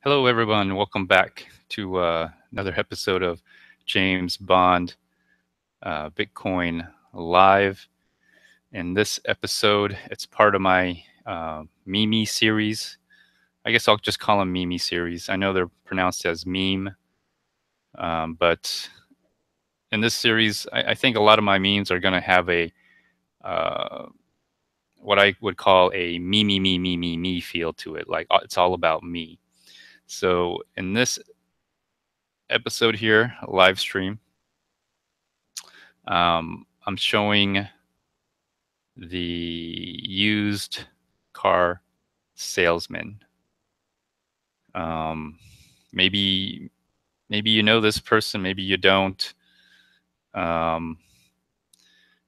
Hello, everyone. Welcome back to another episode of James Bond Bitcoin Live. In this episode, it's part of my Mimi series. I guess I'll just call them Mimi series. I know they're pronounced as meme, but in this series, I think a lot of my memes are going to have a uh, what I would call a me feel to it. Like it's all about me. So in this episode here, live stream, I'm showing the used car salesman. Um, maybe maybe you know this person, maybe you don't. Um,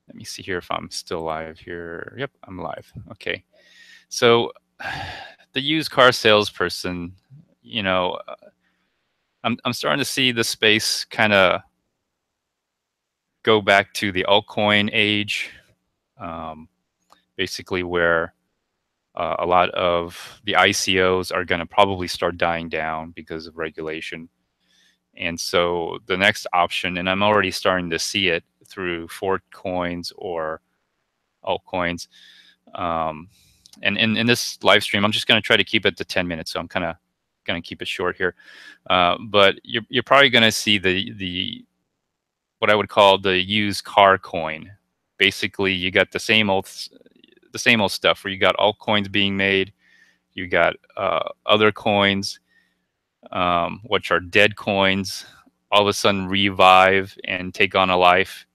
Let me see here if I'm still live here. Yep, I'm live. Okay, so the used car salesperson, you know, I'm starting to see the space kind of go back to the altcoin age, um, basically where a lot of the ICOs are going to probably start dying down because of regulation. And so the next option, and I'm already starting to see it through Fort coins or altcoins. Um, and in this live stream, I'm just going to try to keep it to 10 minutes. So I'm kind of going to keep it short here. But you're probably going to see the what I would call the used car coin. Basically, you got the same old stuff where you got altcoins being made. You got other coins, which are dead coins, all of a sudden revive and take on a life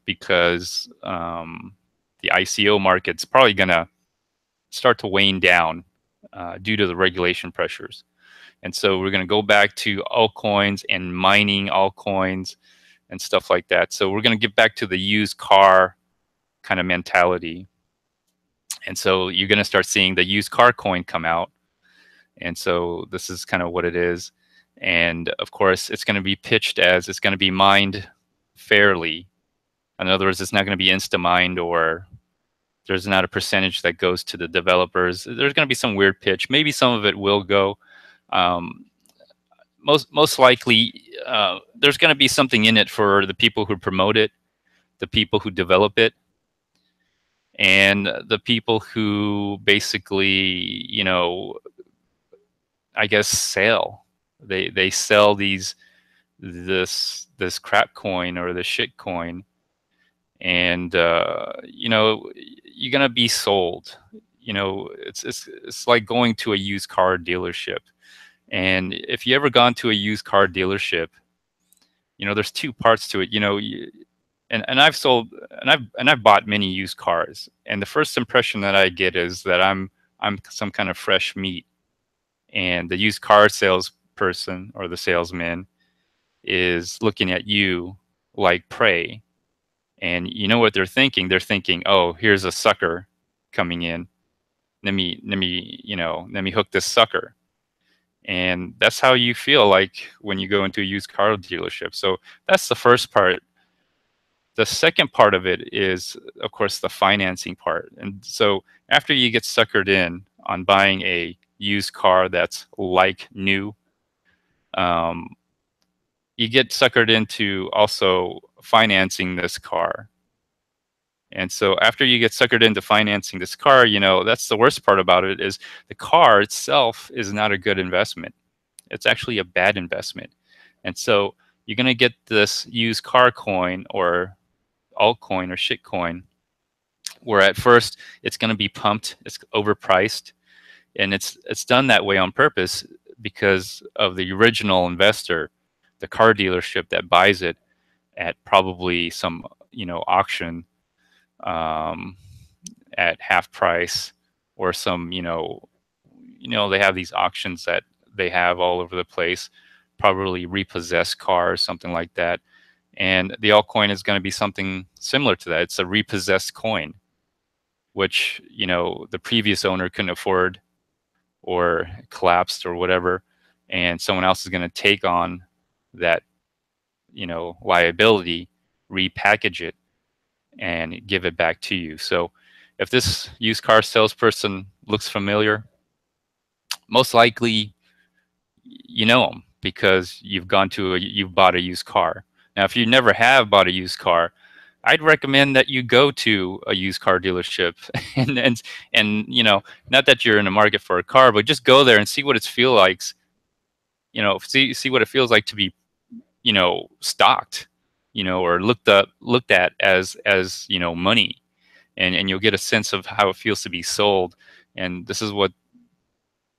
because the ICO market's probably going to start to wane down due to the regulation pressures. And so we're going to go back to altcoins and mining altcoins and stuff like that. So we're going to get back to the used car kind of mentality. And so you're going to start seeing the used car coin come out. And so this is kind of what it is. And of course, it's going to be pitched as it's going to be mined fairly. In other words, it's not going to be insta-mined, or there's not a percentage that goes to the developers. There's going to be some weird pitch. Maybe some of it will go. Um, most likely, there's going to be something in it for the people who promote it, the people who develop it, and the people who basically, I guess, sell. They sell this crap coin or the shit coin, and you're gonna be sold. It's like going to a used car dealership. And if you ever gone to a used car dealership, there's two parts to it. And I've sold and I've bought many used cars, and the first impression that I get is that I'm some kind of fresh meat, and the used car salesperson or the salesman is looking at you like prey. And you know what they're thinking? They're thinking, "Oh, here's a sucker coming in. Let me hook this sucker." And that's how you feel like when you go into a used car dealership. So that's the first part. The second part of it is, of course, the financing part. And so after you get suckered in on buying a used car that's like new, um, you get suckered into also financing this car. And so after you get suckered into financing this car, that's the worst part about it is the car itself is not a good investment. It's actually a bad investment. And so you're going to get this used car coin or altcoin or shitcoin where at first it's going to be pumped, it's overpriced, and it's done that way on purpose because of the original investor, the car dealership that buys it at probably some auction um, at half price, or some they have these auctions that they have all over the place, probably repossessed cars, something like that. And the altcoin is going to be something similar to that. It's a repossessed coin, which the previous owner couldn't afford or collapsed or whatever, and someone else is going to take on that liability, repackage it, and give it back to you. So if this used car salesperson looks familiar, most likely you know them because you've bought a used car. Now, if you never have bought a used car, I'd recommend that you go to a used car dealership and not that you're in the market for a car, but just go there and see what it feels like. See what it feels like to be stocked, or looked at as money, and you'll get a sense of how it feels to be sold. And this is what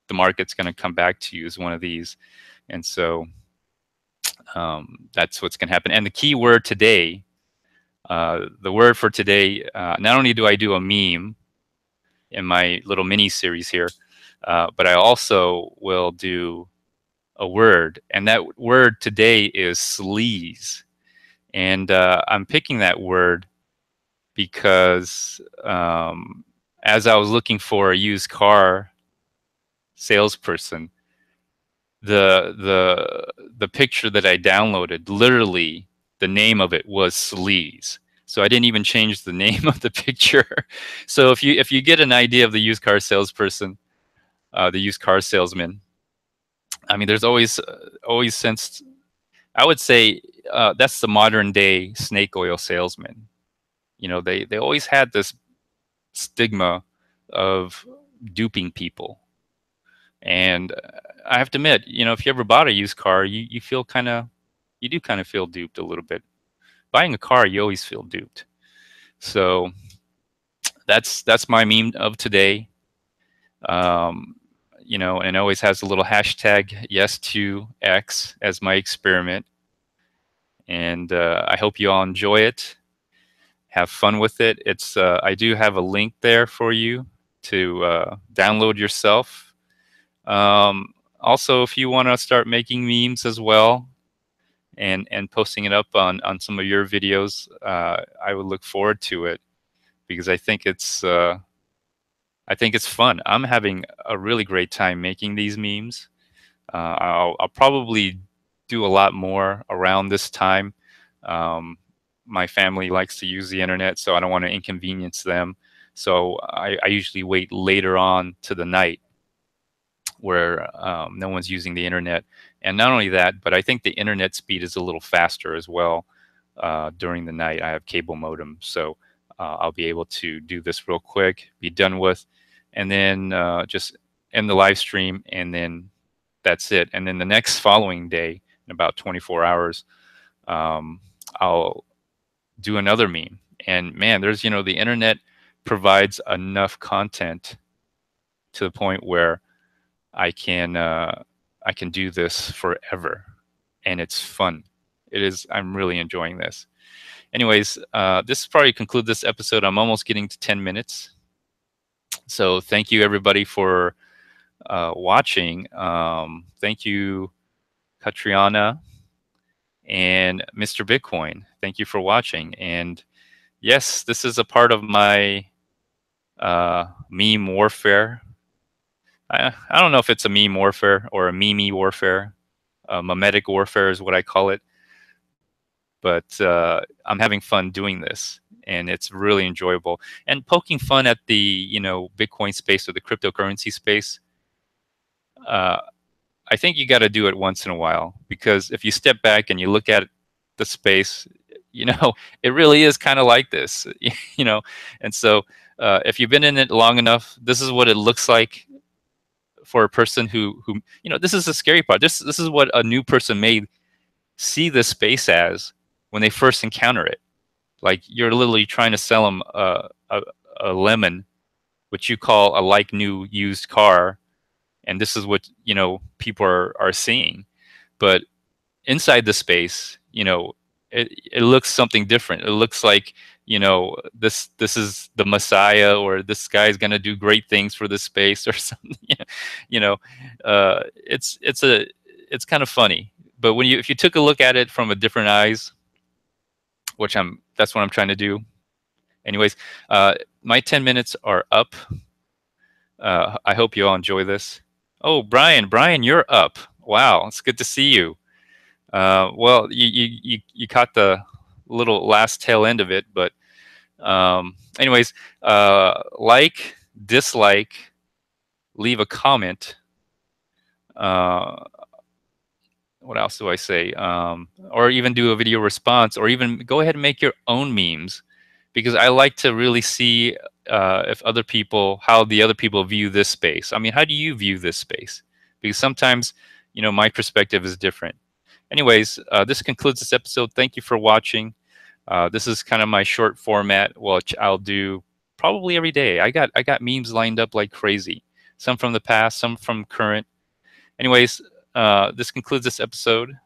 the market's going to come back to you as one of these. And so that's what's going to happen. And the key word today, the word for today, not only do I do a meme in my little mini series here, but I also will do a word. And that word today is sleaze. And I'm picking that word because as I was looking for a used car salesperson, the picture that I downloaded, literally the name of it was Sleaze. So I didn't even change the name of the picture. So if you get an idea of the used car salesperson, the used car salesman, I mean, there's always since I would say that's the modern day snake oil salesman. They always had this stigma of duping people. And I have to admit, if you ever bought a used car, you feel you do kind of feel duped a little bit. Buying a car, you always feel duped. So that's my meme of today. Um, and it always has a little hashtag yes to X as my experiment. And I hope you all enjoy it. Have fun with it. I do have a link there for you to download yourself. Also, if you want to start making memes as well and posting it up on some of your videos, I would look forward to it because I think it's fun. I'm having a really great time making these memes. I'll probably do a lot more around this time. My family likes to use the internet, so I don't want to inconvenience them. So I usually wait later on to the night where no one's using the internet. And not only that, but I think the internet speed is a little faster as well during the night. I have cable modem, so I'll be able to do this real quick, be done with, and then just end the live stream, and then that's it. And then the next following day, in about 24 hours, I'll do another meme. And man, the internet provides enough content to the point where I can do this forever, and it's fun. It is. I'm really enjoying this. Anyways, this probably conclude this episode. I'm almost getting to 10 minutes. So thank you everybody for watching. Thank you, Katriana and Mr. Bitcoin. Thank you for watching. And yes, this is a part of my meme warfare. I don't know if it's a meme warfare or a meme warfare. Memetic warfare is what I call it. But I'm having fun doing this, and it's really enjoyable. And poking fun at the Bitcoin space or the cryptocurrency space. I think you got to do it once in a while, because if you step back and you look at the space, it really is kind of like this, And so if you've been in it long enough, this is what it looks like for a person who this is the scary part. This is what a new person may see this space as when they first encounter it. Like you're literally trying to sell them a lemon, which you call a like new used car, and this is what people are seeing. But inside the space, it looks something different. It looks like this is the Messiah, or this guy's gonna do great things for this space or something. It's kind of funny. But if you took a look at it from a different eyes, that's what I'm trying to do. Anyways, my 10 minutes are up. I hope you all enjoy this. Oh, Brian, you're up. Wow, it's good to see you. Well, you caught the little last tail end of it, but anyways, like, dislike, leave a comment. what else do I say? Or even do a video response, or even go ahead and make your own memes, because I like to really see if other people, how the other people view this space. I mean, how do you view this space? Because sometimes, my perspective is different. Anyways, this concludes this episode. Thank you for watching. This is kind of my short format, which I'll do probably every day. I got memes lined up like crazy. Some from the past, some from current. Anyways, this concludes this episode,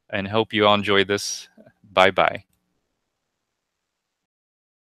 and hope you all enjoy this. Bye bye.